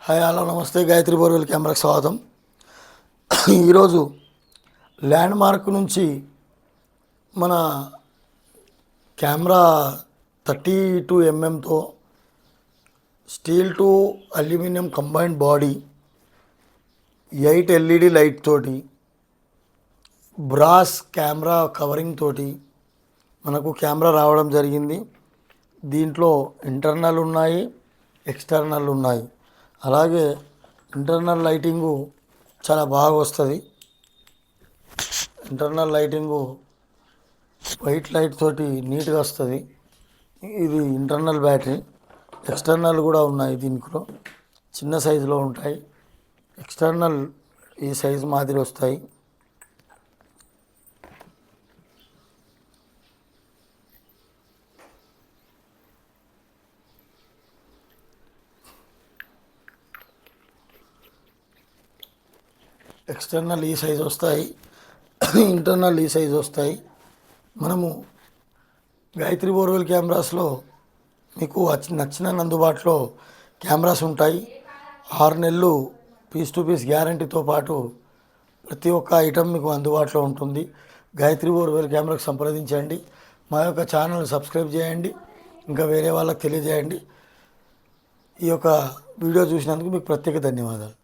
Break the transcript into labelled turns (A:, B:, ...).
A: Hi hello నమస్తే Gayatri borewell కెమెరాకి స్వాగతం. ఈరోజు ల్యాండ్ మార్క్ నుంచి మన కెమెరా 32 ఎంఎంతో steel to aluminium combined body 8 LED light తోటి బ్రాస్ కెమెరా కవరింగ్ తోటి మనకు కెమెరా రావడం జరిగింది. దీంట్లో ఇంటర్నల్ ఉన్నాయి, ఎక్స్టర్నల్ ఉన్నాయి. అలాగే ఇంటర్నల్ లైటింగు చాలా బాగా వస్తుంది. ఇంటర్నల్ లైటింగు వైట్ లైట్ తోటి నీట్గా వస్తుంది. ఇది ఇంటర్నల్ బ్యాటరీ. ఎక్స్టర్నల్ కూడా ఉన్నాయి, దీంట్లో చిన్న సైజులో ఉంటాయి. ఎక్స్టర్నల్ ఈ సైజు మాదిరి వస్తాయి. ఎక్స్టర్నల్ ఈ సైజ్ వస్తాయి, ఇంటర్నల్ ఈ సైజ్ వస్తాయి. మనము గాయత్రి బోర్వెల్ కెమెరాస్లో మీకు నచ్చిన అందుబాటులో కెమెరాస్ ఉంటాయి. 6 నెలలు పీస్ టు పీస్ గ్యారంటీతో పాటు ప్రతి ఒక్క ఐటెం మీకు అందుబాటులో ఉంటుంది. గాయత్రి బోర్వెల్ కెమెరాకు సంప్రదించండి. మా యొక్క ఛానల్ సబ్స్క్రైబ్ చేయండి, ఇంకా వేరే వాళ్ళకి తెలియజేయండి. ఈ యొక్క వీడియో చూసినందుకు మీకు ప్రత్యేక ధన్యవాదాలు.